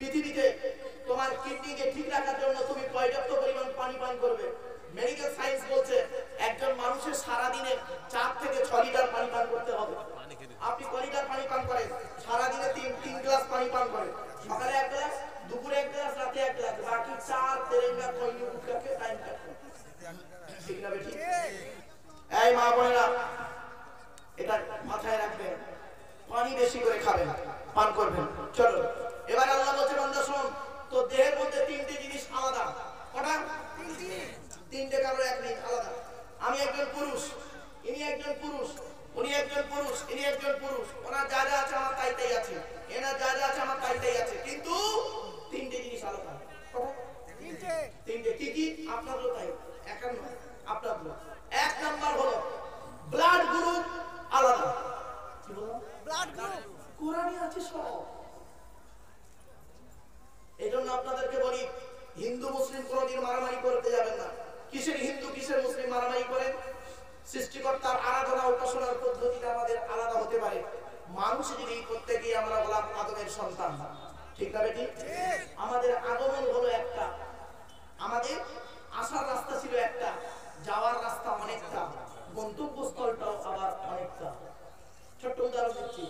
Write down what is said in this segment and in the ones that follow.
পৃথিবীতে তোমার কিডনিকে ঠিক রাখার জন্য তুমি পর্যাপ্ত পরিমাণ পানি পান করবে। মেডিকেল সায়েন্স বলছে একজন মানুষের সারা দিনে 4 থেকে 6 লিটার পানি পান করতে হবে। আপনি কয় লিটার পানি পান করেন? সারা দিনে 3 গ্লাস পানি পান করেন। সকালে 1 গ্লাস, দুপুরে 1 গ্লাস, রাতে 1 গ্লাস, বাকি 4 তেরেঙ্গা কইনি উঠকে টাইম কাটে। ঠিক না বেটি? এই মা বোনেরা, এটা মাথায় রাখবেন, পানি বেশি করে খাবেন, পান করবেন। চলো এবার আল্লাহ বলছে বান্দা শোন, তো দেহের মধ্যে 3টে জিনিস আলাদা। কটা? 3টে, কারোর এক নেই, আলাদা। আমি একজন পুরুষ, ইনি একজন পুরুষ, উনি একজন পুরুষ, ইনি একজন পুরুষ। ওনার যা যা আছে আমার তাই তাই আছে, এনার যা যা আছে আমার তাই তাই আছে, কিন্তু 3টে জিনিস আলাদা। কটা? 3টে। কি কি? আপনারও তাই, একান্ন আপনারও। 1 নাম্বার হলো ব্লাড গ্রুপ আলাদা। কি বললাম? ব্লাড গ্রুপ কোরআনে আছে সব। এজন্য আপনাদেরকে বলি, হিন্দু মুসলিম কোনদিন মারামারি করতে যাবেন না। কিসের হিন্দু কিসের মুসলিম মারামারি করেন? সৃষ্টিকর্তার আরাধনা উপাসনার পদ্ধতিটা আমাদের আলাদা হতে পারে। মানুষ যদি করতে গিয়ে আমরা গোলাম আদমের সন্তান, ঠিক না বেটি? আমাদের আগমন হলো একটা, আমাদের আসার রাস্তা ছিল একটা, যাওয়ার রাস্তা অনেকটা, গন্তব্যস্থলটাও আবার অনেকটা। ছোট্ট উদাহরণ দিচ্ছি,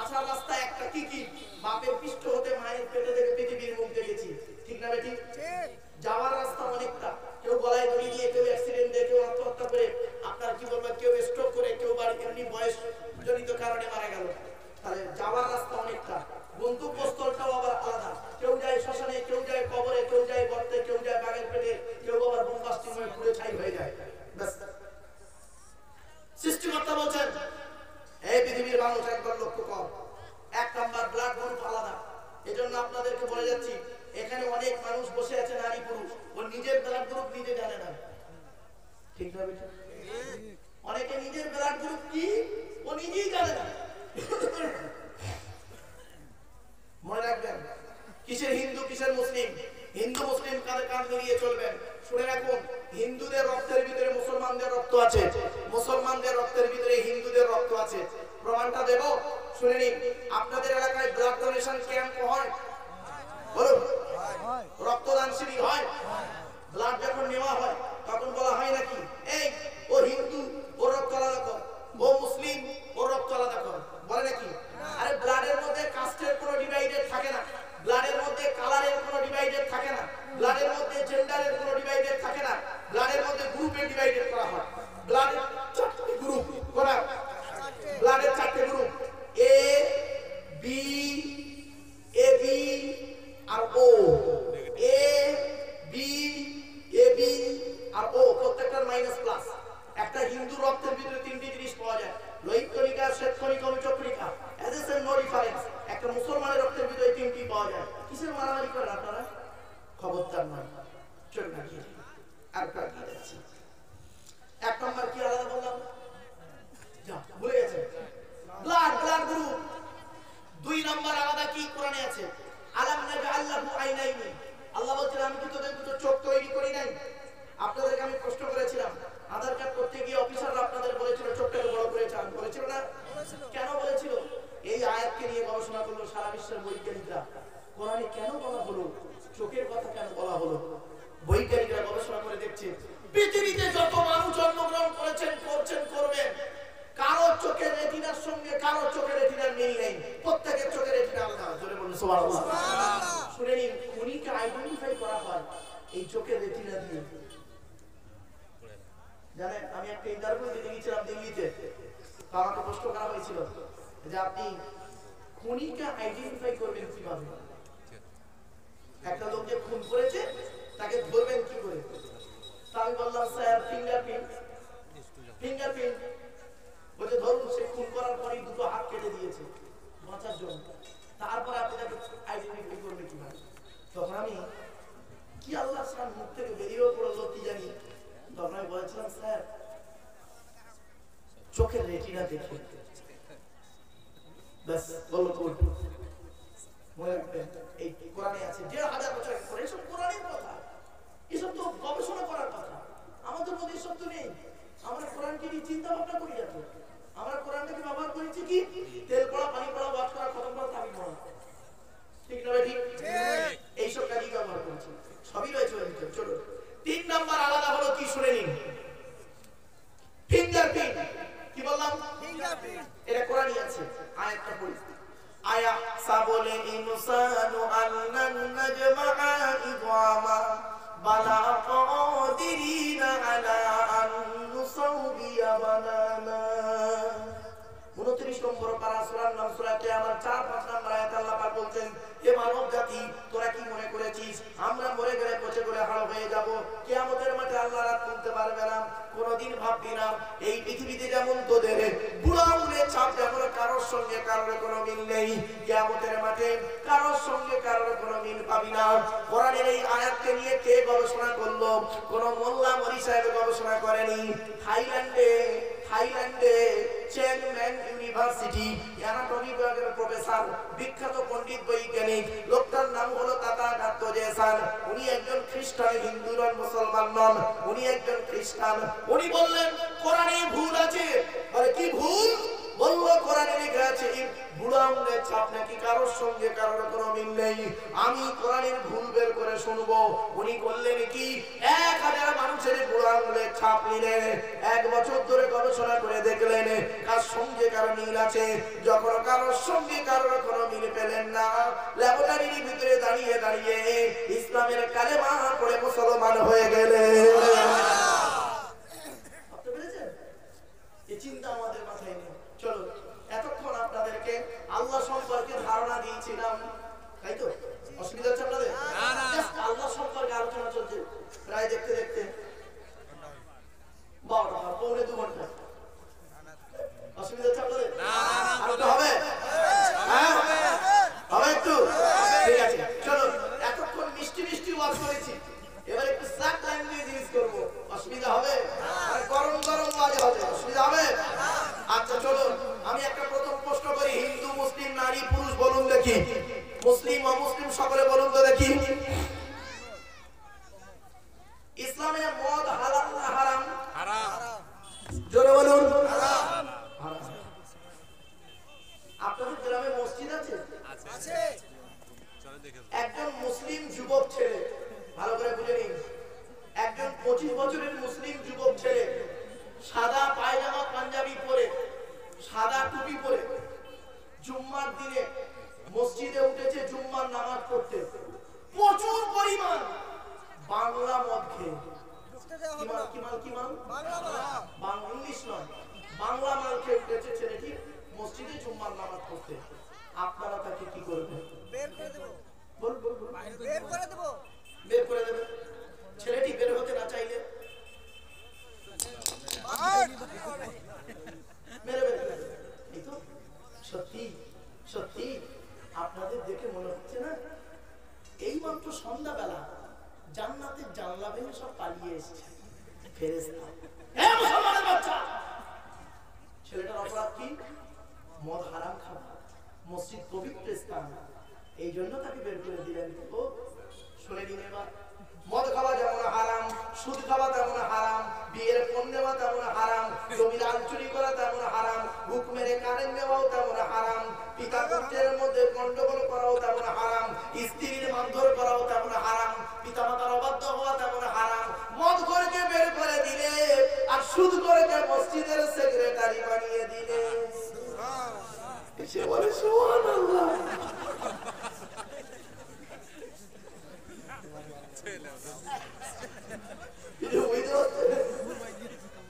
আসার রাস্তা একটা, কি কি? বাপের পৃষ্ঠ হতে মায়ের পেটে থেকে পৃথিবীর মুখ দেখেছি, ঠিক না বেটি? যাওয়ার রাস্তা অনেকটা, কেউ গলায় দড়ি দিয়ে, কেউ অ্যাক্সিডেন্ট দিয়ে, কেউ আত্মহত্যা করে, আপনার কি বলবেন, কেউ স্ট্রোক করে, কেউ বাড়ি এমনি বয়স জনিত কারণে মারা গেল। তাহলে যাওয়ার রাস্তা অনেকটা, গন্তব্যস্থলটাও আবার আলাদা। কেউ যায় শ্মশানে, কেউ যায় কবরে, কেউ যায় গর্তে, কেউ যায় বাঘের পেটে, কেউ আবার বোমবাস্টিং হয়ে পুড়ে ছাই হয়ে যায়। সৃষ্টিকর্তা বলছেন, এই পৃথিবীর মানুষ একবার লক্ষ্য কর, 1 নাম্বার ব্লাড গ্রুপ আলাদা। এজন্য আপনাদেরকে বলে যাচ্ছি, এখানে অনেক মানুষ বসে আছে নারী পুরুষ, ও নিজের ব্লাড গ্রুপ নিজে জানে না, ঠিক না বেটা? অনেকে নিজের ব্লাড গ্রুপ কি ও নিজেই জানে না। মনে রাখবেন, কিসের হিন্দু কিসের মুসলিম, হিন্দু মুসলিম কাঁধে কাঁধ মিলিয়ে চলবেন। শুনে রাখুন, হিন্দুদের রক্তের ভিতরে মুসলমানদের রক্ত আছে, মুসলমানদের রক্তের ভিতরে হিন্দুদের রক্ত আছে। প্রমাণটা দেব, শুনে নিন। আপনাদের এলাকায় ব্লাড ডোনেশন ক্যাম্প হয়? বলুন, রক্তদান শিবির হয়? ব্লাড যখন নেওয়া হয় তখন বলা হয় নাকি, এই ও হিন্দু ওর রক্ত আলাদা কর, ও মুসলিম ওর রক্ত আলাদা কর, বলে নাকি? আরে ব্লাডের মধ্যে কাস্টের কোনো ডিভাইডেড থাকে না, ব্লাডের মধ্যে কালারের কোনো ডিভাইডেড থাকে না, ব্লাডের মধ্যে জেন্ডারের কোনো ডিভাইডেড থাকে না, ব্লাডের মধ্যে গ্রুপে ডিভাইডেড করা হয়। ব্লাডের 4টে গ্রুপ করা, ব্লাডের 4টে group, A B, A B R O. A B, A B আর ও, প্রত্যেকটার মাইনাস প্লাস। একটা হিন্দু রক্তের ভিতরে 3টি জিনিস পাওয়া যায়, লোহিত কণিকা, শ্বেত কণিকা, অনুচক কণিকা, এস এন্ড নো ডিফারেন্স। একটা মুসলমানের রক্তের ভিতরে 3টি পাওয়া যায়। কিসের মারামারি করেন আপনারা? খবরদার নয়, চল না গিয়ে আর কাটিয়ে যাচ্ছি। 1 নাম্বার কি আলাদা বললাম? যা ভুলে গেছেন, ব্লাড গ্রুপ। 2 নাম্বার আলাদা কি কোরআনে আছে? আলাম নাজআল্লাহু আইনাইনি। আল্লাহ বলছেন, আমি কি তোদের দুটো চোখ তৈরি করি নাই? আপনাদেরকে আমি প্রশ্ন করেছিলাম, আধার কার্ড করতে গিয়ে অফিসাররা আপনাদের বলেছিল চোখটাকে বড় করে চান, বলেছিল না? কেন বলেছিল? এই আয়াতকে নিয়ে গবেষণা করলো সারা বিশ্বের বৈজ্ঞানিকরা, কোরআনে কেন বলা হলো, চোখের কথা কেন বলা হলো। বৈজ্ঞানিকরা গবেষণা করে দেখছে, পৃথিবীতে যত মানুষ জন্মগ্রহণ করেছেন, করছেন, করবেন, কারো চোখের রেটিনার সঙ্গে কারো চোখের রেটিনার মিল নেই, প্রত্যেকের চোখের রেটিনা আলাদা। জোরে বলুন সুবহানাল্লাহ। শুনে নিন, খুনিকে আইডেন্টিফাই করা হয় এই চোখের রেটিনা দিয়ে। জানেন, আমি একটা ইন্টারভিউ দিতে গিয়েছিলাম দিল্লিতে, আমাকে প্রশ্ন করা হয়েছিল যে আপনি খুনিকে আইডেন্টিফাই করবেন কিভাবে? একটা লোক যে খুন করেছে তাকে ধরবেন কি করে? আমি বললাম, স্যার ফিঙ্গারপ্রিন্ট। বলছে ধরুন সে খুন করার পরেই 2টো হাত কেটে দিয়েছে বাঁচার জন্য, তারপরে আপনি তাকে আইডেন্টিফাই করবেন কিভাবে? তখন আমি কি আল্লাহ স্যার মুখ থেকে বেরিয়েও পড়লো কি জানি, তখন আমি বলেছিলাম, স্যার চোখের রেটিনা দেখে। ব্যাস বললো গুড। মনে রাখবেন, এই কোরআনে আছে 1000 বছর পরে, এসব কোরআনের কথা, এসব তো গবেষণা করার কথা। আমাদের মধ্যে এসব তো নেই। আমরা কোরআনকে নিয়ে চিন্তা ভাবনা করি না তো। আমরা কোরআনটাকে ব্যবহার করেছি কি, তেল পড়া, পানি পড়া, ওয়াজ করা, খতম করা, তাবিজ পড়া, ঠিক না? ঠিক। আয়াহসাবুল ইনসানু আল্লান নাজমা'a ইযামা বালা কাদিরিনা আলা আন নুসাউবিয়া বানানা। 29 নম্বর পারা সূরার নাম সূরা কিয়ামত 4-5 নম্বর আয়াত আল্লাহ পাক বলছেন, হে মানব জাতি, তোরা কি মনে করেছিস আমরা মরে গেলে পচে গলে হাড় হয়ে যাব, কিয়ামতের মাঠে আল্লাহ রাত তুলতে পারবে না? কোনদিন ভাববি না এই পৃথিবীতে যেমন তোদের বুড়ো আঙুলের ছাপ যেমন কারোর সঙ্গে কারোর কোনো মিল নেই, কিয়ামতের মাঠে কারোর সঙ্গে কারোর কোনো মিল পাবি না। কোরআনের এই আয়াতকে নিয়ে কে গবেষণা করলো? কোন মোল্লা মরি সাহেব গবেষণা করেনি। থাইল্যান্ডে চেনম্যান ইউনিভার্সিটি অ্যানাটমি বিভাগের প্রফেসর, বিখ্যাত পণ্ডিত বৈজ্ঞানিক, লোকটার নাম হলো তাথাগত জেসান। উনি একজন খ্রিস্টান, হিন্দু নন, মুসলমান নন, উনি একজন খ্রিস্টান। উনি বললেন কোরআনে ভুল আছে। বলে কি ভুল? বললো কোরআনে লেখা আছে বুড়ো আঙুলের ছাপ নাকি কারোর সঙ্গে কারোর কোনো মিল নেই। আমি কোরআনের ভুল বের করে শুনবো। উনি বললেন কি 1000 মানুষের বুড়ো আঙুলের ছাপ নিলেন, 1 বছর ধরে গবেষণা করে দেখলেন কার সঙ্গে কারো মিল আছে। যখন কারোর সঙ্গে কারোর কোনো মিল পেলেন না, ল্যাবরেটরির ভিতরে দাঁড়িয়ে দাঁড়িয়ে ইসলামের কালেমা পড়ে মুসলমান হয়ে গেলেন। বুঝতে পেরেছেন? এই চিন্তা আমাদের মাথায় নেই। চলো, এতক্ষণ আপনাদেরকে আল্লাহ সম্পর্কে ধারণা দিয়েছিলাম, তাই তো? অসুবিধা হচ্ছে আপনাদের? আল্লাহ সম্পর্কে আলোচনা চলছে প্রায় দেখতে দেখতে 12টা, পৌনে 2 ঘন্টা। অসুবিধা হচ্ছে আপনাদের? আর তো হবে? হ্যাঁ হবে একটু? ঠিক আছে, চলো। এতক্ষণ মিষ্টি মিষ্টি ওয়াজ করেছি, এবার একটু সাক ল্যাঙ্গুয়েজ ইউজ করবো। অসুবিধা হবে? আর গরম গরম ওয়াজ হবে। অসুবিধা হবে? আচ্ছা চলুন, আমি একটা প্রথম প্রশ্ন করি। হিন্দু, মুসলিম, নারী, পুরুষ বলুন দেখি। মুসলিম অমুসলিম সকলে বলুন তো দেখি। ইসলামে মদ হালাল না হারাম? হারাম। জোরে বলুন। হারাম। আপনাদের গ্রামে মসজিদ আছে? আছে। একজন মুসলিম যুবক ছেলে, ভালো করে বুঝে নিন, একজন 25 বছরের মুসলিম যুবক ছেলে সাদা পায়জামা পাঞ্জাবি পরে, সাদা টুপি পরে জুম্মার দিনে মসজিদে উঠেছে জুম্মার নামাজ পড়তে। প্রচুর পরিমাণ বাংলা মদ খেয়ে, কি মাল? বাংলা, ইংলিশ নয়, বাংলা মাল খেয়ে উঠেছে ছেলেটি মসজিদে জুম্মার নামাজ পড়তে। আপনারা তাকে কি করবেন? বের করে দেব। বের করে দেবে। ছেলেটি বের হতে না চাইলে সত্যি সত্যি আপনাদের দেখে মনে হচ্ছে না এই মাত্র সন্ধ্যাবেলা জান্নাতের জানলা ভেঙে সব পালিয়ে এসেছে ফেরেশতা। হে মুসলমানের বাচ্চা, ছেলেটার অপরাধ কি? মদ হারাম খাওয়া, মসজিদ পবিত্র স্থান, এই জন্য তাকে বের করে দিলেন। ও শুনে দিন এবার, মদ খাওয়া যেমন হারাম, সুদ খাওয়া তেমন হারাম, বিয়ের পণ নেওয়া তেমন হারাম, জমির আল চুরি করা তেমন হারাম, বুক মেরে কারেন্ট নেওয়াও তেমন হারাম, পিতা পুত্রের মধ্যে গন্ডগোল করাও তেমন হারাম, স্ত্রীর মারধর করাও তেমন হারাম, পিতা মাতার অবাধ্য হওয়া তেমন হারাম। মদ ঘরকে বের করে দিলে আর সুদ ঘরকে মসজিদের সেক্রেটারি বানিয়ে দিলে। সে বলে সুবহানাল্লাহ।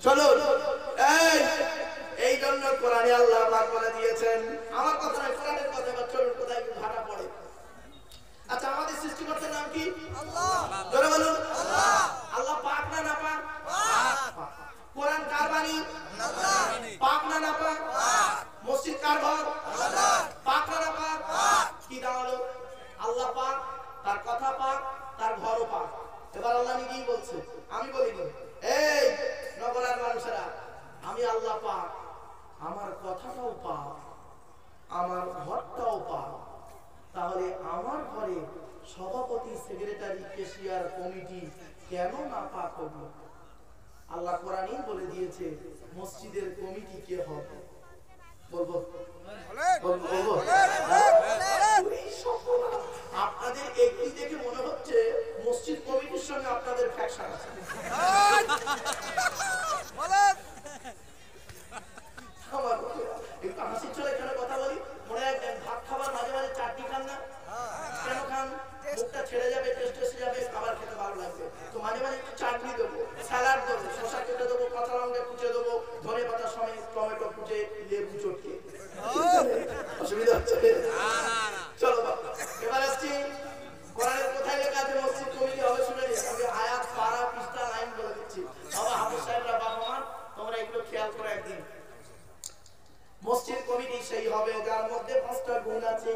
চলো, এই জন্য কোরআনে আল্লাহ পাক বলে দিয়েছেন, আমার কথা নয় কোরআনের কথা, চলুন কোথায় ভাটা পড়ে। আচ্ছা, আমাদের সৃষ্টিকর্তার নাম কি? আল্লাহ। জোরে বলুন। আল্লাহ। আল্লাহ পাক না নাপাক? পাক। কোরআন কার বাণী? আল্লাহ। পাক না নাপাক? পাক। মসজিদ কার ঘর? আল্লাহ। পাক না নাপাক? পাক। কি দাঁড়ালো? আল্লাহ পাক, তার কথা পাক, তার ঘরও পাক। এবার আল্লাহ নিজেই বলছে, আমি বলিনি। এই নগরের মানুষেরা, আমি আল্লাহ পাক, আমার কথাটাও পাক, আমার ঘরটাও পাক। তাহলে আমার ঘরে সভাপতি, সেক্রেটারি, ক্যাশিয়ার, কমিটি কেন না পাক হবে? আল্লাহ কোরআনেই বলে দিয়েছে মসজিদের কমিটি কে হবে। বলবো? আপনাদের একটি দেখে মনে হচ্ছে মসজিদ কমিটির সঙ্গে আপনাদের ফ্যাকশন আছে। একটু হাসির ছলে এখানে কথা বলি। মনে হয় ভাত খাবার খান মুখটা ছেড়ে যাবে, টেস্ট এসে যাবে, খাবার খেতে ভালো লাগবে। তো মাঝে মাঝে একটু চাটনি দেবো, স্যালাড দেবো, শসা কেটে দেবো, কাঁচা লঙ্কা কুচে দেবো, ধনে পাতা সমেত টমেটো কুচে, লেবু চটকে। অসুবিধা হচ্ছে? চলো বাবা, এবার আসছি কোরআনের কোথায় লেখা আছে মসজিদ কমিটি হবে শুনে নিন। আমি আয়াত পারা পৃষ্ঠা লাইন বলে দিচ্ছি। বাবা হাফেজ সাহেবরা, বাবা মা, তোমরা একটু খেয়াল করে একদিন। মসজিদ কমিটি সেই হবে যার মধ্যে 5টা গুণ আছে।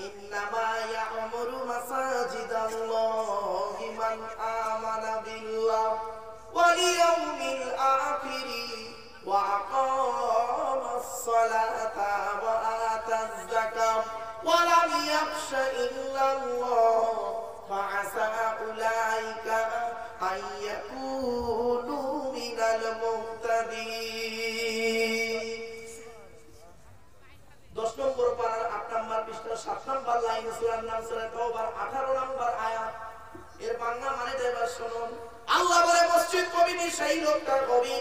ইন্নামা ইয়া'মুরু মাসাজিদাল্লাহি মান আমানা বিল্লাহ ওয়াল ইয়াউমিল আখির ওয়া আকামাস সালাতা ওয়া আতাজ যাকাত ওয়া লাম ইয়াখশা ইল্লাল্লাহ ফাআসা উলাইকা আইয়াকুনু মিনাল মুহতাদিন। 10 নম্বর পারার 8 নম্বর পৃষ্ঠা 7 নম্বর লাইন সূরার নাম সূরা তাওবার 18 নম্বর আয়াত। এর বাংলা মানে এবার শুনুন। আল্লাহ বলে মসজিদ কমিটি সেই লোকটা হবে,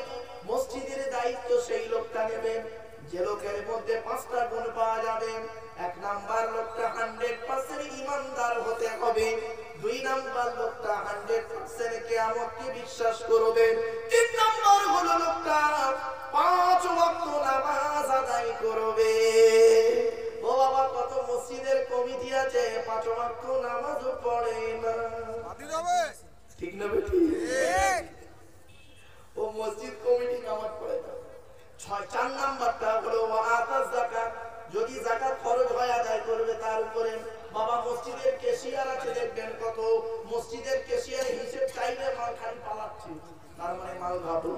মসজিদের দায়িত্ব সেই লোকটা নেবে যে লোকের মধ্যে 5টা গুণ পাওয়া যাবে। 1 নাম্বার লোকটা 100% ঈমানদার হতে হবে। 2 নাম্বার লোকটা 100% কিয়ামতকে বিশ্বাস করবে। 3 নাম্বার হলো লোকটা 5 ওয়াক্ত নামাজ আদায় করবে। ও বাবা, কত মসজিদের কমিটি আছে 5 ওয়াক্ত নামাজও পড়ে না। ঠিক না বেটি? ও মসজিদ কমিটি নামাজ পড়ে না। 4 নাম্বারটা হলো আতাজ যাকাত, যদি যাকাত ফরজ হয় আদায় করবে তার উপরে। বাবা মসজিদের ক্যাশিয়ার আছে, দেখবেন কত মসজিদের ক্যাশিয়ার হিসেব চাইলে মাল খালি পালাচ্ছে, তার মানে মাল ঘাটল।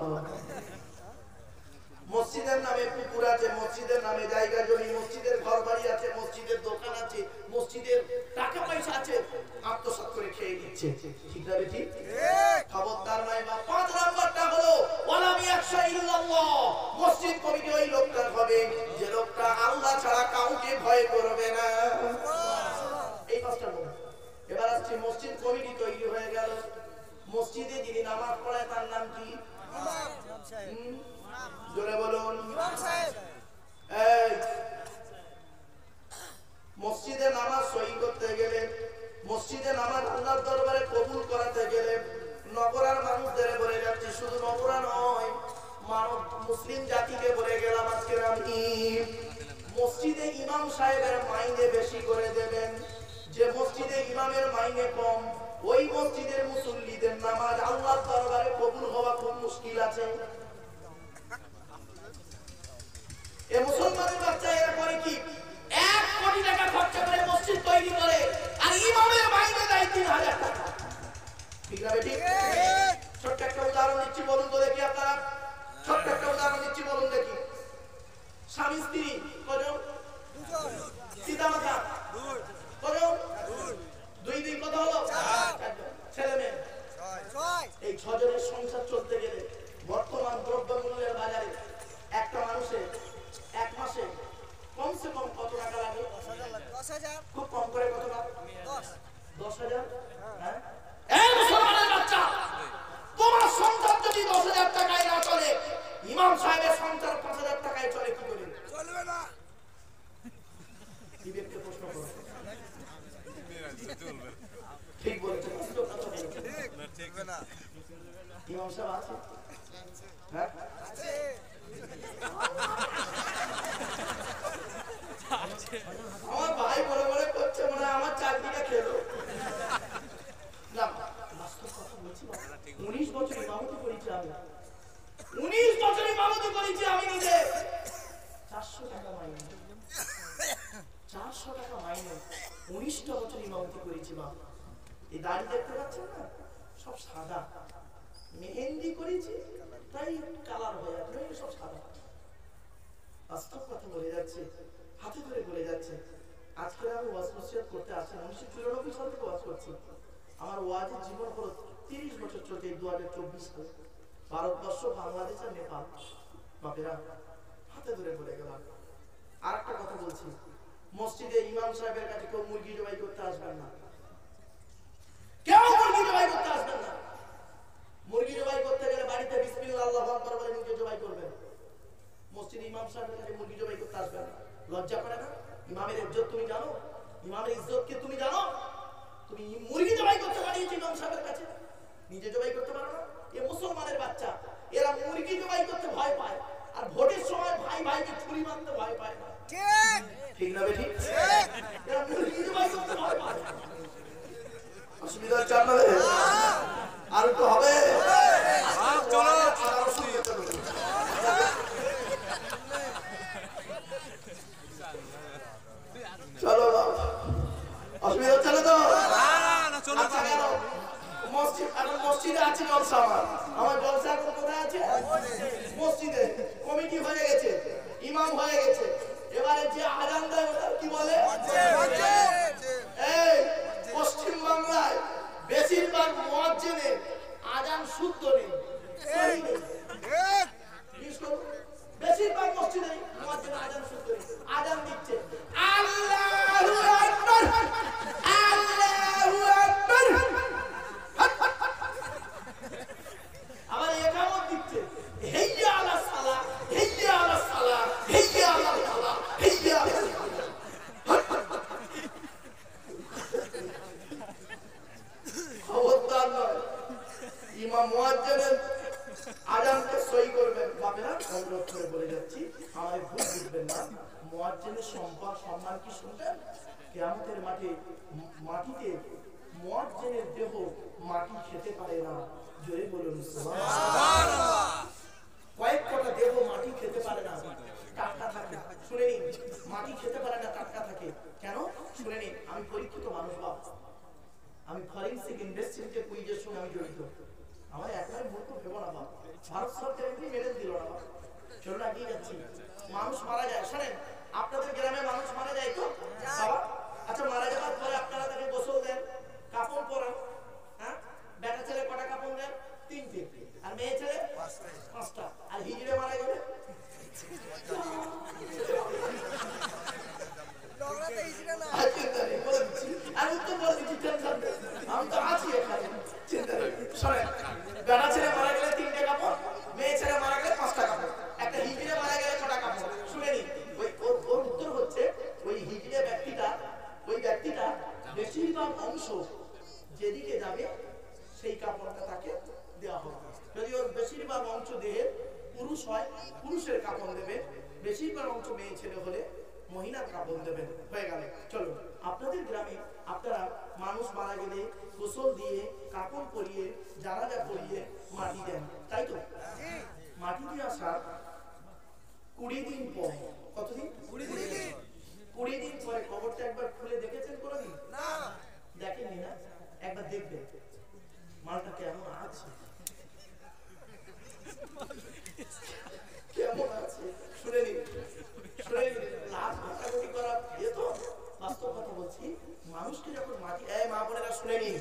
মসজিদের নামে পুকুর আছে, মসজিদের নামে জায়গা জমি, মসজিদের ঘর বাড়ি আছে, মসজিদের দোকান আছে, মসজিদের টাকা পয়সা আছে, আত্মসাৎ করে খেয়ে দিচ্ছে। ঠিক না বেটি? খবরদার নাই। বা 5 নাম্বারটা হলো ওয়ালা ইয়াখশা ইল্লাল্লাহ, মসজিদ কমিটি ওই লোকটা হবে যে লোকটা আল্লাহ ছাড়া কাউকে ভয় করবে না। এই 5টা গুণ। এবার আসছে মসজিদ কমিটি তৈরি হয়ে গেল। মসজিদে যিনি নামাজ পড়ায় তার নাম কি? ইমাম সাহেব। জোরে বলুন। ইমাম সাহেব। এই মসজিদে নামাজ সহি করতে গেলে, মসজিদে নামাজ আল্লাহর দরবারে কবুল করাতে গেলে নগরার মানুষদের বলে যাচ্ছি, শুধু নগরা নয়, মানব মুসলিম জাতিকে বলে গেলাম আজকের আমি, মসজিদে ইমাম সাহেবের মাইনে বেশি করে দেবেন। যে মসজিদে ইমামের মাইনে কম, ওই মসজিদের মুসল্লিদের নামাজ আল্লাহর দরবারে কবুল হওয়া খুব মুশকিল আছে। এই মুসলমানের বাচ্চা এরা করে কি? 1 কোটি টাকা খরচা করে মসজিদ তৈরি করে, আর ইমামের মাইনে দেয় 3000 টাকা। ঠিক না বেটি? ছোট্ট একটা উদাহরণ দিচ্ছি, বলুন তো দেখি আপনারা। ছোট্ট একটা উদাহরণ দিচ্ছি, বলুন দেখি। স্বামী স্ত্রী কজন? 2 জন। পিতামাতা কজন? 2 2 কত হলো? 4 জন। ছেলে মেয়ে 6। এই 6 জনের সংসার চলতে গেলে বর্তমান দ্রব্যমূল্যের বাজারে একটা মানুষের 1 মাসে কমসে কম কত টাকা লাগে? 10,000। খুব কম করে কত টাকা? 10,000। হ্যাঁ, এই মুসলমানের বাচ্চা, তোমার সংসার যদি 10,000 টাকায় না চলে, ইমাম সাহেবের সংসার 5,000 টাকায় চলে কি করে? চলবে না। কি ব্যক্তি প্রশ্ন করে? ঠিক বলেছে, ঠিক না? ইমাম সাহেব আছে? হ্যাঁ আছে। আমার ভাই বলে বলে করছে, মনে হয় আমার চাকরিটা খেলো না। বাস্তব কথা বলছি, 19 বছর ইমামতি করেছি আমি। 19 বছর ইমামতি করেছি আমি নিজে। 400 টাকা মাইনে, 400 টাকা মাইনে, 19টা বছর ইমামতি করেছি। মা, এই দাড়ি দেখতে পাচ্ছেন না, সব সাদা। মেহেন্দি করেছি তাই কালার হয়ে যাচ্ছে, সব সাদা। বাস্তব কথা বলে যাচ্ছে, হাতে ধরে বলে যাচ্ছে। আজকে আমি ওয়াজ নসিহত করতে আসি, 1994 সাল থেকে ওয়াজ করছি। আমার ওয়াজের জীবন হলো 30 বছর চলছে। 2024 সালে ভারতবর্ষ, বাংলাদেশ আর নেপাল। বাপেরা, হাতে ধরে বলে গেলাম। আর একটা কথা বলছি, মসজিদে ইমাম সাহেবের কাছে কেউ মুরগি জবাই করতে আসবেন না। কেউ মুরগি জবাই করতে আসবেন না। মুরগি জবাই করতে গেলে বাড়িতে বিসমিল্লাহ আল্লাহু আকবার বলে নিজে জবাই করবেন। মসজিদে ইমাম সাহেবের কাছে মুরগি জবাই করতে আসবেন না। লজ্জা করে না? ইমামের ইজ্জত তুমি জানো? ইমামের আমার ইজ্জতকে তুমি জানো? তুমি মুরগি জবাই করতে পারিয়েছি ইমাম সাহেবের কাছে, নিজে জবাই করতে পারো না? এ মুসলমানের বাচ্চা, এরা মুরগি জবাই করতে ভয় পায়, আর ভোটের সময় ভাই ভাইকে ছুরি মারতে ভয় পায় না। ঠিক না বেঠিক? এরা মুরগি জবাই করতে ভয় পায়। অসুবিধা হচ্ছে আপনাদের? আর তো হবে চলো চলো, অসুবিধা হচ্ছে না তো? আচ্ছা কেন মসজিদ, এখন মসজিদে আছে জলসা, আমার জলসা এখন কোথায় আছে? মসজিদে। কমিটি হয়ে গেছে, ইমাম হয়ে গেছে, এবারে যে আজান দেয় ওটা কি বলে? এই পশ্চিম বাংলায় বেশিরভাগ মুয়াজ্জিনের আজান শুদ্ধ নেই, সহি নেই। বেশিরভাগ মসজিদে মুয়াজ্জিনের আজান শুদ্ধ নেই, আজান দিচ্ছে আল্লাহু আকবার আল্লাহু আকবার, আবার ইকামত দিচ্ছে হাইয়া আলাস সালাহ হাইয়া আলাস সালাহ হাইয়া আলাল ফালাহ হাইয়া আলাল ফালাহ। খবরদার নয়, ইমাম মুয়াজ্জিনের আজানকে সহি করবেন। বাপেরা অনুরোধ করে বলে যাচ্ছি, আমায় ভুল বুঝবেন না, মুয়াজ্জিনের সম্মান কি শুনবেন? কিয়ামতের মাঠে মাটিতে মুয়াজ্জিনের দেহ মাটি খেতে পারে না, জোরে বলুন সুবহানাল্লাহ। কয়েক কটা দেহ মাটি খেতে পারে না, টাটকা থাকে। শুনে নিন, মাটি খেতে পারে না, টাটকা থাকে কেন? শুনে নিন, আমি পরীক্ষিত মানুষ বাপ, আমি ফরেনসিক ইনভেস্টিগেশন কুইজের সঙ্গে আমি জড়িত। আমার একবার মূর্খ ভেবো না বাপ, ভারত সরকার এমনি মেডেল দিল না বাপ। চলুন এগিয়ে যাচ্ছি। মানুষ মারা যায়, শোনেন আপনাদের গ্রামে মানুষ মারা যায় তো বাবা? আচ্ছা, মারা যাওয়ার পরে আপনারা তাকে গোসল দেন, কাপড় পরান, হ্যাঁ? বেটা ছেলে কটা কাপড় দেন? 3টে, আর মেয়ে ছেলে 5টা। আর হিজড়ে মারা গেলে আমি তো আছি এখানে, বেটা ছেলে মারা গেলে 3টে কাপড়, মেয়ে ছেলে মারা গেলে 5টা কাপড়, একটা হিজড়ে মারা গেলে কটা কাপড়? শুনে নিন, ওর উত্তর হচ্ছে ওই হিজড়ে ব্যক্তিটা, ওই ব্যক্তিটা বেশিরভাগ অংশ যেদিকে যাবে সেই কাপড়টা তাকে দেওয়া হবে। যদি ওর বেশিরভাগ অংশ দেহে পুরুষ হয়, পুরুষের কাপড় দেবে, বেশিরভাগ অংশ মেয়ে ছেলে হলে মহিলার কাপড় দেবেন। হয়ে গেল। চলো, আপনাদের গ্রামে আপনারা মানুষ মারা গেলে গোসল দিয়ে, কাপড় পরিয়ে, জানাজা পরিয়ে মাটি দেন, তাই তো? মাটি দিয়ে আসার 20 দিন পর, কতদিন? 20 দিন পরে কবরটা একবার খুলে দেখেছেন কোনদিন? না, দেখেননি না? একবার দেখবেন মালটা কেমন আছে, কেমন আছে। শুনে নিন, শুনে নিন, লাভ ঘটাঘটি করা এ তো বাস্তব কথা বলছি। মানুষকে যখন মাটি, মা বোনেরা শুনে নিন,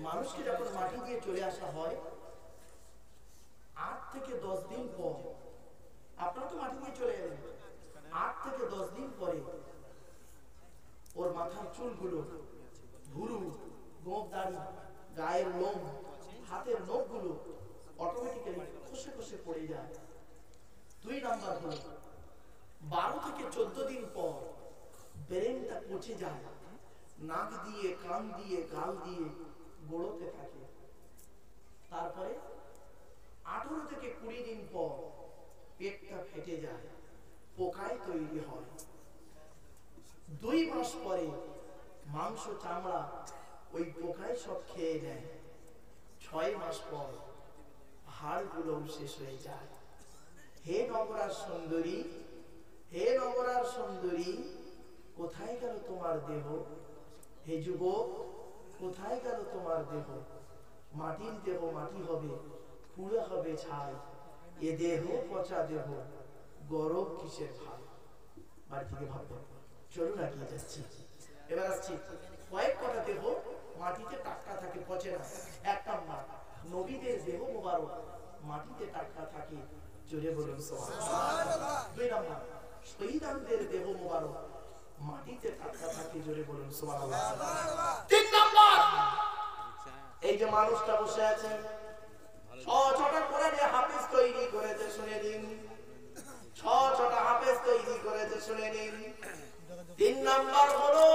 মানুষকে যখন মাটি দিয়ে চলে আসা হয় 8 থেকে 10 দিন পর, আপনারা তো মাটি দিয়ে চলে এলেন, 8 থেকে 10 দিন পরে ওর মাথার চুলগুলো, ভুরু, গোঁফ দাড়ি, গায়ের লোম, হাতের নখগুলো অটোমেটিক্যালি খসে খসে পড়ে যায়। 2 নাম্বার হলো 12 থেকে 14 দিন পর ব্রেনটা পচে যায়, নাক দিয়ে, কান দিয়ে, গাল দিয়ে গড়তে থাকে। তারপরে 18 থেকে 20 দিন পর পেটটা ফেটে যায়, পোকায় তৈরি হয়। 2 মাস পরে মাংস চামড়া ওই পোকায় সব খেয়ে নেয়। 6 মাস পর হাড়গুলো শেষ হয়ে যায়। হে নগরার সুন্দরী, হে নগরার সুন্দরী, কোথায় গেল তোমার দেহ? হে যুবক, কোথায় গেল তোমার দেহ? মাটির দেহ মাটি হবে, পুড়ে হবে ছাই, এ দেহ পচা দেহ, গরব কিসের ভাই? বাড়ি থেকে ভাববেন। চলুন এগিয়ে যাচ্ছি। এবার আসছি, কয়েক কটা দেহ মাটিতে টাটকা থাকে, পচে না। 1 নাম্বার, নবীদের দেহ মোবারক মাটিতে টাটকা থাকে, জোরে বলুন সুবহানাল্লাহ। 2 নাম্বার, শহীদদের দেহ মোবারক মাটিতে টাটকা থাকে, জোরে বলুন সুবহানাল্লাহ। 3 নাম্বার, এই যে মানুষটা বসে আছে, 6টা কোরআনে হাফেজ তৈরি করেছে, শুনে নিন, 6টা হাফেজ তৈরি করেছে, শুনে নিন। 3 নাম্বার হলো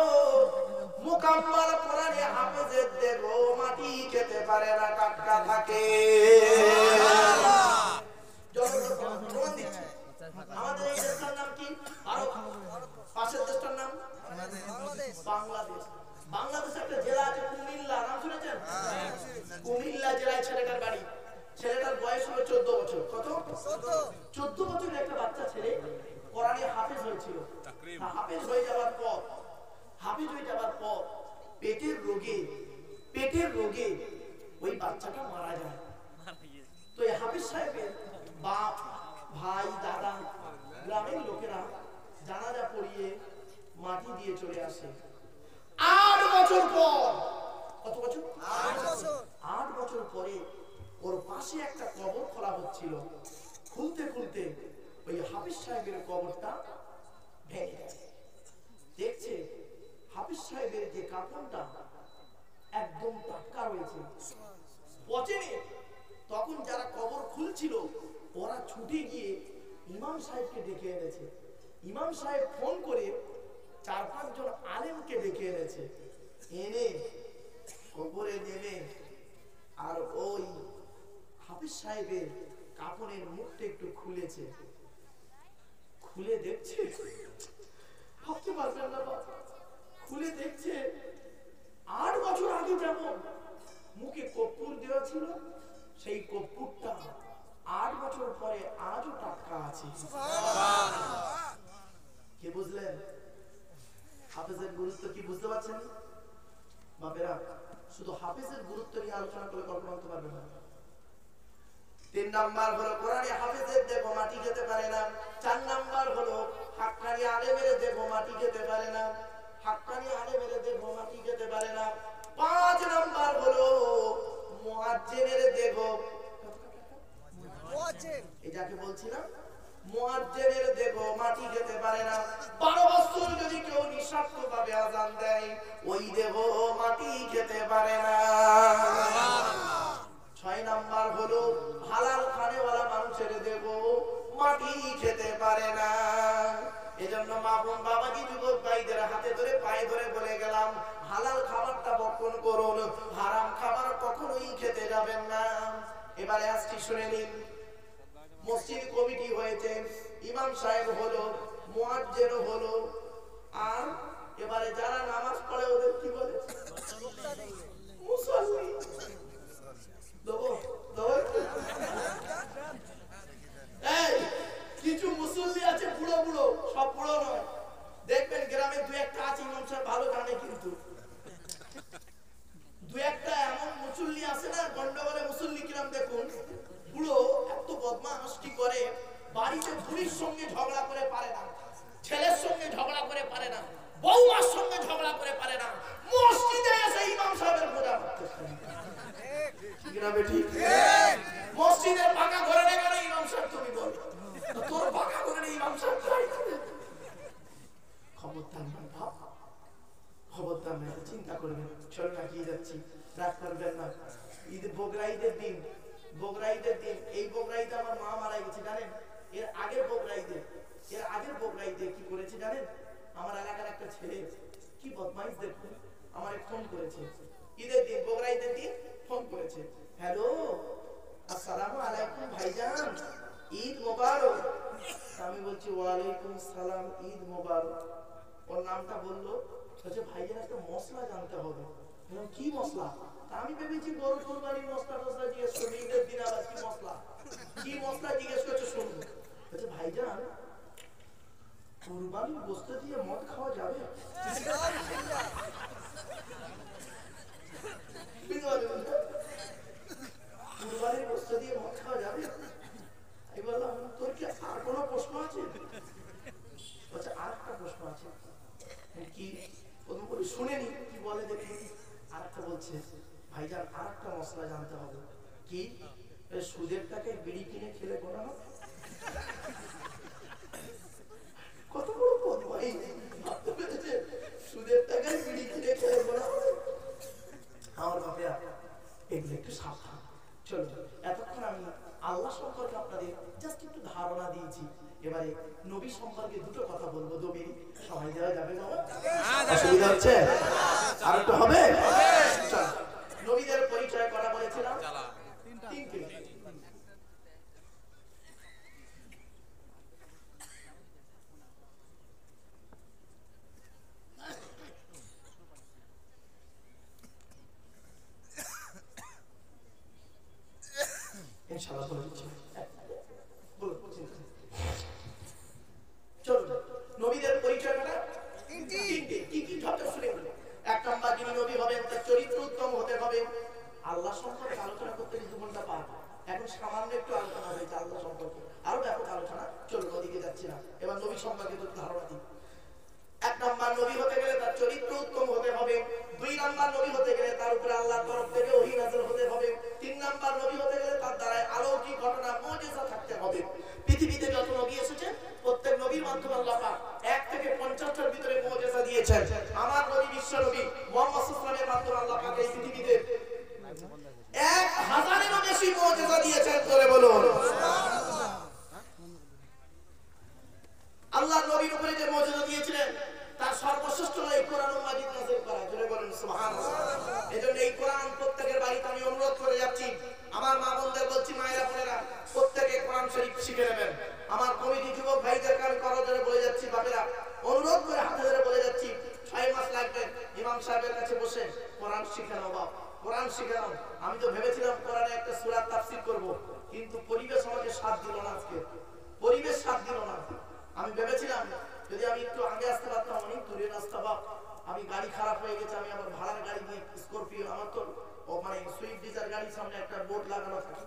পারে না, টাটকা থাকে। আমাদের এই দেশটার নাম কি? ভারত। পাশের দেশটার নাম বাংলাদেশ। বাংলাদেশে একটা জেলা আছে কুমিল্লা, নাম শুনেছেন? কুমিল্লা জেলায় ছেলেটার বাড়ি। ছেলেটার বয়স হলো 14 বছর। কত? 14 বছরের একটা বাচ্চা ছেলে কোরআনে হাফেজ হয়েছিল। হাফেজ হয়ে যাওয়ার পর পেটের রোগে ওই বাচ্চাটা মারা যায়। তো এই হাফেজ সাহেবের বাপ, ভাই, দাদা, গ্রামের লোকেরা জানাজা পড়িয়ে মাটি দিয়ে চলে আসে। 8 বছর পর, কত বছর? 8 বছর পরে ওর পাশে একটা কবর খোলা হচ্ছিল। খুলতে খুলতে ওই হাফেজ সাহেবের কবরটা ভেঙে গেছে। দেখছে হাফেজ সাহেবের যে কাফনটা একদম টাটকা রয়েছে, পচেনি। তখন যারা কবর খুলছিল ওরা ছুটে গিয়ে ইমাম সাহেবকে ডেকে এনেছে। ইমাম সাহেব ফোন করে 4-5 জন আলেমকে ডেকে এনেছে। এনে কবরে নেমে আর ওই হাফেজ সাহেবের কাপড়ের মুখটা একটু খুলেছে। খুলে দেখছে, ভাবতে পারবেন না বাবা, খুলে দেখছে 8 বছর আগে যেমন মুখে কর্পূর দেওয়া ছিল, সেই কর্পূরটা 8 বছর পরে আজও টাটকা আছে। কে বুঝলেন হাফেজের গুরুত্ব? কি বুঝতে পারছেন বাপেরা? শুধু হাফেজের গুরুত্ব নিয়ে আলোচনা করে কল্পনা করতে পারবেন না। 3 নাম্বার হলো কোরআনে হাফেজের দেহ মাটি খেতে পারে না। 4 নাম্বার হলো হাক্কানি আলেমের দেহ মাটি খেতে পারে না। 5 নাম্বার হলো মুয়াজ্জিনের দেহ, এই যাকে বলছিলাম মুয়াজ্জিনের দেহ মাটি খেতে পারে না। 12 বছর যদি কেউ নিঃস্বার্থভাবে আযান দেয় ওই দেহ মাটি খেতে পারে না। 6 নাম্বার হলো হালাল খানেওয়ালা মানুষের দেহ মাটি খেতে পারে না। এজন্য মা বোন বাবাজি যুবক ভাইদের হাতে ধরে পায়ে ধরে বলে গেলাম, হালাল খাবারটা ভক্ষণ করুন, হারাম খাবার কখনোই খেতে যাবেন না। এবারে আসছি, শুনে নিন। মসজিদ কমিটি হয়েছে, ইমাম সাহেব হলো, মুয়াজ্জিন হলো, আর এবারে যারা নামাজ পড়ে ওদের কি বলে? মুসল্লি। এই কিছু মুসল্লি আছে বুড়ো বুড়ো, সব বুড়ো নয়, দেখবেন গ্রামে 2-1টা আছে ইমাম সাহেব ভালো জানে, কিন্তু 2-1টা এমন মুসল্লি আছে না, গন্ডগোলে মুসল্লি কিরাম দেখুন, বুড়ো এত বদমাশি করে, বাড়িতে বুড়ির সঙ্গে ঝগড়া করে পারে না, ছেলের সঙ্গে ঝগড়া করে পারে না, বউমার সঙ্গে ঝগড়া করে পারে না, মসজিদে এসে ইমাম সাহেবের বোঝা করতেছে। ঠিক না বেটি? মসজিদের পাকা ঘরে না কেন ইমাম সাহেব তুমি বল, তোর পাকা ঘরে না ইমাম সাহেব চাইছে। খবরদার না ভাব, খবরদার না, চিন্তা করবেন। চল না কি যাচ্ছি, রাগ করবেন না। ঈদ বকরা ঈদের দিন, এই বকরা ঈদে আমার মা মারা গেছে জানেন। এর আগের বকরা ঈদে কি করেছে জানেন? আমার এলাকার একটা ছেলে কি বদমাইশ দেখুন, আমারে ফোন করেছে ঈদের দিন, বকরা ঈদের দিন ফোন করেছে, হ্যালো আসসালামু আলাইকুম ভাইজান, ঈদ মোবারক। আমি বলছি ওয়ালাইকুম সালাম, ঈদ মোবারক। ওর নামটা বললো, বলছে ভাইজান একটা মশলা জানতে হবে। কি মশলা? আমি ভেবেছি গরু কুরবানির মশলা জিজ্ঞেস করবে, ঈদের দিন আবার কি মশলা জিজ্ঞেস করছে শুনবো। বলছে ভাইজান কুরবানির গোশত দিয়ে মদ খাওয়া যাবে? কুরবানির গোশত দিয়ে মদ খাওয়া যাবে? আমি বললাম তোর কি আর কোনো প্রশ্ন আছে? বলছে আর একটা প্রশ্ন আছে। কি? প্রথম করে শুনেনি, কি বলে দেখি। আর একটা বলছে ভাইজান আর একটা মশলা জানতে হবে। কি? সুদের টাকায় বিড়ি কিনে খেলে গোনা হবে? কত বড় বদমাইশ, ভাবতে পেরেছে সুদের টাকায় বিড়ি কিনে খেলে গোনা হবে? আমার বাপেরা এগুলো একটু সাবধান। চলো, এতক্ষণ আমি আল্লাহ সম্পর্কে আপনাদের জাস্ট একটু ধারণা দিয়েছি। এবারে নবী সম্পর্কে দুটো কথা বলবো। 2 মিনিট সময় দেওয়া যাবে বাবা? অসুবিধা হচ্ছে? আর একটু হবে? চলো, নবীদের পরিচয় করা বলে ইনশাআল্লাহ বলে দিচ্ছি। চলুন, নবীদের পরিচয়টা তিনটে। কি কি ঝটকা শুনে বলুন। এক নম্বর, যিনি নবী হবেন তার চরিত্র উত্তম হতে হবে। আল্লাহ সম্পর্কে আলোচনা করতে 2 ঘন্টা পার, এখন সামান্য একটু আলোচনা হয়েছে আল্লাহ সম্পর্কে, আরো ব্যাপক আলোচনা। চলুন, ওদিকে যাচ্ছি না, এবার নবী সম্পর্কে একটু ধারণা দিই। 1 নম্বর, নবী হতে গেলে তার চরিত্র উত্তম হতে হবে। 2 নম্বর, নবী হতে গেলে তার উপরে আল্লাহর তরফ থেকে ওহী নাযিল হতে হবে। 3 নম্বর, নবী হতে গেলে তার দ্বারা অলৌকিক ঘটনা মুজিজা থাকতে হবে। পৃথিবীতে যত নবী এসেছেন প্রত্যেক নবীর মাধ্যমে আল্লাহ পাক 1 থেকে 50টার ভিতরে মুজিজা দিয়েছেন। আমার নবী বিশ্ব নবী মুহাম্মদ সাল্লাল্লাহু আলাইহি ওয়াসাল্লামের মাধ্যমে আল্লাহ পাক এই পৃথিবীতে 1000-এরও বেশি মুজিজা দিয়েছেন। করে বলুন সুবহানাল্লাহ। আল্লাহ নবীর উপরে যে মুজিজা দিয়েছিলেন তার সর্বশ্রেষ্ঠ এই কোরআনুল মাজিদ নাযিল করা। জোরে বলুন সুবহানাল্লাহ। এজন্য এই কোরআন প্রত্যেকের বাড়িতে আমি অনুরোধ করে যাচ্ছি, আমার মা বোনদের বলছি, মায়েরা বোনেরা প্রত্যেকে কোরআন শরীফ শিখে নেবেন। আমার কমিটি যুবক ভাইদেরকে আমি করজোরে বলে যাচ্ছি, বাপেরা অনুরোধ করে হাতে ধরে বলে যাচ্ছি, 6 মাস লাগবে ইমাম সাহেবের কাছে বসে কোরআন শিখে নাও। বাপ, কোরআন শিখে নাও। আমি তো ভেবেছিলাম কোরআনে একটা সূরা তাফসীর করব, কিন্তু পরিবেশ আমাকে সাথ দিল না। আজকে পরিবেশ সাথ দিল না। আমি ভেবেছিলাম যদি আমি একটু আগে আসতে পারতাম, অনেক দূরে রাস্তা, বাপ আমি গাড়ি খারাপ হয়ে গেছে, আমি আমার ভাড়ার গাড়ি নিয়ে স্করপিও, আমার তো মানে সুইফট ডিজায়ার গাড়ির সামনে একটা বোর্ড লাগানো থাকে,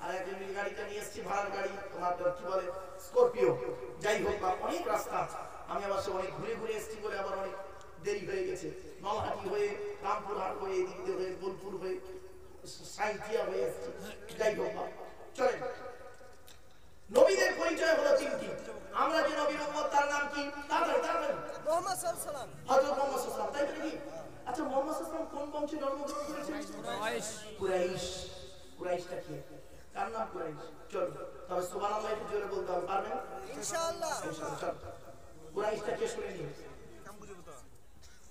আর একজন গাড়িটা নিয়ে এসেছি ভাড়ার গাড়ি, তোমার কি বলে স্করপিও। যাই হোক, বা অনেক রাস্তা, আমি আবার সে অনেক ঘুরে ঘুরে এসেছি বলে আবার অনেক দেরি হয়ে গেছে। নলহাটি হয়ে, রামপুরহাট হয়ে, এদিক দিয়ে হয়ে, বোলপুর হয়ে, সাইথিয়া হয়ে এসেছি। যাই হোক, চলেন। নবীদের পরিচয় হলো 3টি। আমরা যে নবীর উম্মত তার নাম কি? তাড়াতাড়ি মুহাম্মদ সাল্লাল্লাহু আলাইহি ওয়াসাল্লাম, হযরত মুহাম্মদ সাল্লাল্লাহু আলাইহি ওয়াসাল্লাম। তাই নাকি? আচ্ছা, মুহাম্মদ সাল্লাল্লাহু আলাইহি ওয়াসাল্লাম কোন বংশে জন্মগ্রহণ করেছেন? কুরাইশ। কুরাইশটা কি? কার নাম কুরাইশ? চলো, তবে সুবহানাল্লাহ একটু জোরে বলতে হবে, পারবেন ইনশাআল্লাহ? ইনশাআল্লাহ। কুরাইশটা কে শুনে নিন।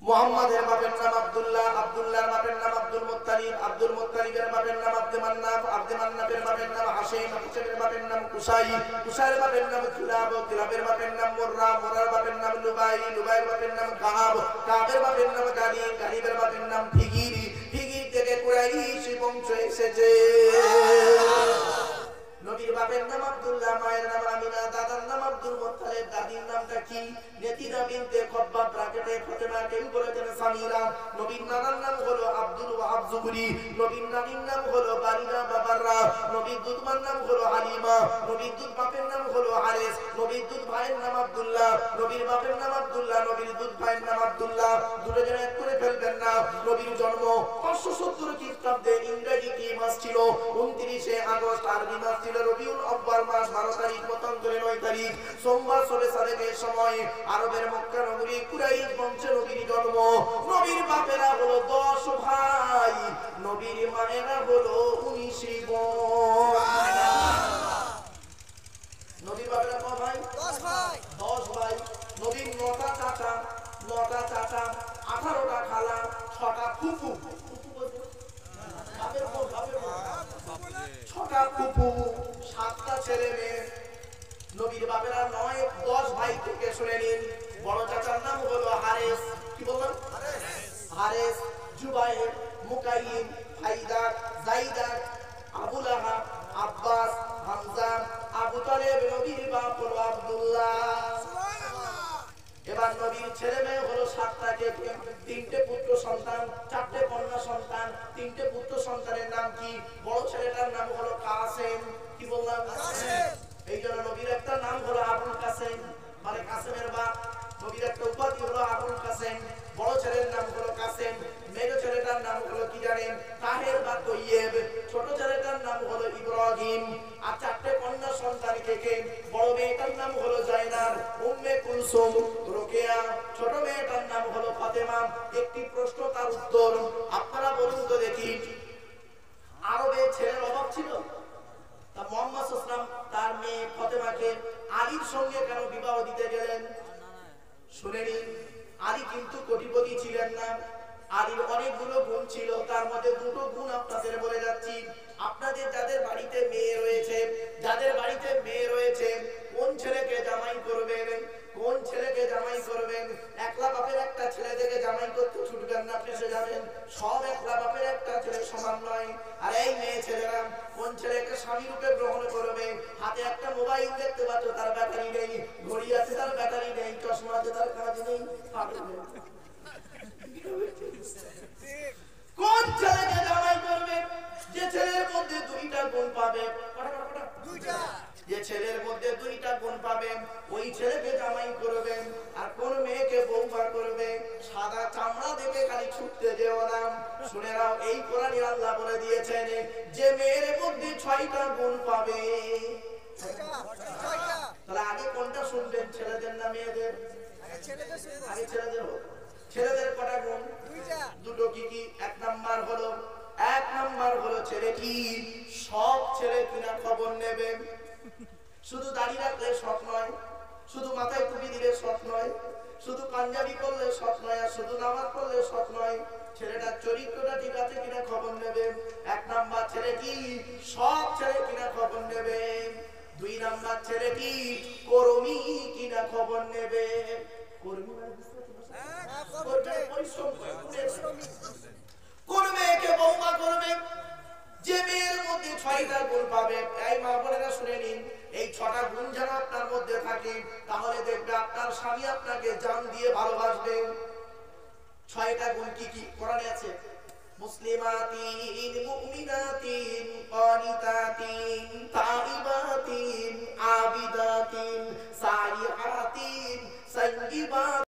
মুহাম্মাদের বাপের নাম আব্দুল্লাহ, আব্দুল্লাহর বাপের নাম আব্দুল মুত্তালিব, আব্দুল মুত্তালিবের বাপের নাম আব্দে মান্নাফ, আব্দে মান্নাফের বাপের নাম হাশিম, হাশিমের বাপের নাম কুসাই, কুসাইয়ের বাপের নাম কিলাব, কিলাবের বাপের নাম মুররা, মুররার বাপের নাম লুবাই, লুবাইয়ের বাপের নাম কাব, কাবের বাপের নাম গালিব, গালিবের বাপের নাম ফিগির, ফিগির থেকে কুরাইশ বংশ এসেছে। নবীর বাপের নাম আব্দুল্লাহ, মায়ের নাম আমিনা, দাদার নাম আব্দুল মুত্তালিব, দাদির নামটা কি? নেতিরা বিনতে খব্বাব, ব্রাকেটে ফাতেমা, কেউ বলেছেন সামিরা। নবীর নানার নাম হলো আব্দুল ওয়াহাব জুবরি, নবীর নানির নাম হলো বারিনা বাবাররা, নবীর দুধমার নাম হলো হালিমা, নবীর দুধ বাপের নাম হলো হারেস, নবীর দুধ ভাইয়ের নাম আব্দুল্লাহ, নবীর বাপের নাম আব্দুল্লাহ, নবীর দুধ ভাইয়ের নাম আব্দুল্লাহ। দূরে যেন এক করে ফেলবেন না। নবীর জন্ম 570 খ্রিস্টাব্দে, ইংরেজি কি মাস ছিল? 29শে আগস্ট, আরবি মাস ছিল রবিউল আউয়াল মাস, 12 তারিখ, মতান্তরে 9 তারিখ, সোমবার সবে সাদেকের সময় আরবের মক্কা নগরী কুরাইশ বংশে নবীর জন্ম। নবীর বাপেরা হলো 10 ভাই, নবীর মায়েরা হলো 19 বোন। নবীর বাপেরা কয় ভাই? 10 ভাই। 10 ভাই। নবীর 9টা চাচা, 9টা চাচা, 18টা খালা, 6টা ফুফু। ফুফু বলতে বাপের বউ, বাপের বউ, 6টা ফুফু, 7টা ছেলে মেয়ে। নবীর বাপেরা 9-10 ভাই থেকে শুনে নিন। বড় চাচার নাম হলো হারেস, কি বললাম? হারেস, জুবাইর, মুকাইম, ফাইদা, জাইদা, আবু লাহাব, আব্বাস, হামজা, আবু তালেব। নবীর বাপ হলো আব্দুল্লাহ। এবার নবীর ছেলে মেয়ে হলো 7টা। 3টে পুত্র সন্তান, 4টে কন্যা সন্তান। 3টে পুত্র সন্তানের নাম কি? বড় ছেলেটার নাম হলো কাসেম, কি বললাম? কাসেম। এই জন্য নবীর একটা নাম হলো আবুল কাসেম, মানে কাসেমের বাপ। নবীর একটা উপাধি হলো আবুল কাসেম। বড় ছেলের নাম হলো কাসেম, মেজো ছেলেটার নাম হলো কি জানেন? তাহের বা তৈয়েব। ছোট ছেলেটার নাম হলো ইব্রাহিম। আর 4টে কন্যা সন্তান কে? বড় মেয়েটার নাম হলো জায়নাব, উম্মে কুলসুম, রোকেয়া। ছোট মেয়েটার নাম হলো ফাতেমা। একটি প্রশ্ন, তার উত্তর। আপনারা বলুন তো দেখি, আরবে ছেলের অভাব ছিল? তা মুহাম্মদ সাল্লাল্লাহু আলাইহি ওয়াসাল্লাম তার মেয়ে ফাতেমাকে আলীর সঙ্গে কেন বিবাহ দিতে গেলেন? শুনে নিন। আলী কিন্তু কোটিপতি ছিলেন না। আলীর অনেকগুলো গুণ ছিল, তার মধ্যে 2টো গুণ আপনাদের বলে যাচ্ছি। আপনাদের যাদের বাড়িতে মেয়ে রয়েছে, যাদের বাড়িতে মেয়ে রয়েছে, কোন ছেলেকে জামাই করবেন? কোন ছেলেকে জামাই করবেন? একলা বাপের একটা ছেলে থেকে জামাই করতে ছুটবেন না, ফেসে যাবেন। সব একলা বাপের একটা ছেলে সমান নয়। আর এই মেয়ে ছেলেরা কোন ছেলেকে স্বামী রূপে গ্রহণ করবে? হাতে একটা মোবাইল দেখতে পাচ্ছ, তার ব্যাটারি নেই, ঘড়ি আছে তার ব্যাটারি নেই, চশমা আছে তার কাজ নেই। কোন ছেলেকে জামাই করবে? যে ছেলের মধ্যে দুইটা গুণ পাবে, যে ছেলের মধ্যে দুইটা গুণ পাবেন ওই ছেলেকে জামাই করবেন। আর কোন মেয়েকে বৌমা করবে? সাদা চামড়া দেখে খালি ছুটতে যেও না। শুনে নাও, এই কোরআনে আল্লাহ বলে দিয়েছেন যে মেয়ের মধ্যে 6টা গুণ পাবে। তাহলে আগে কোনটা শুনবেন, ছেলেদের না মেয়েদের? আগে ছেলেদের হোক। ছেলেদের কটা গুণ? দুটো। কি কি? এক নাম্বার হলো ছেলেটি সব ছেলে কিনা খবর নেবে। শুধু দাড়ি রাখলে সৎ নয়, শুধু মাথায় টুপি দিলে সৎ নয়, শুধু পাঞ্জাবি করলে সৎ নয়, আর শুধু নামাজ পড়লে সৎ নয়। ছেলেটার চরিত্রটা ঠিক আছে কিনা খবর নেবে। এক নাম্বার ছেলেটি সব ছেলে কিনা খবর নেবে। 2 নাম্বার ছেলেটি কর্মী কিনা খবর নেবে। কর্মী মানে বুঝতে পারছেন? পরিশ্রম করে। কোন মেয়েকে বৌমা করবে? যে মেয়ের মধ্যে 6টা গুণ পাবে। এই মা বোনেরা শুনে নিন, এই 6টা গুণ যেন আপনার মধ্যে থাকে, তাহলে দেখবে আপনার স্বামী আপনাকে জান দিয়ে ভালোবাসবে। 6টা গুণ কি কি কোরআনে আছে? মুসলিমাতিন, মুমিনাতিন, কানিতাতিন, তাইবাতিন, আবিদাতিন, সাইহাতিন, সাইয়্যিবাতিন।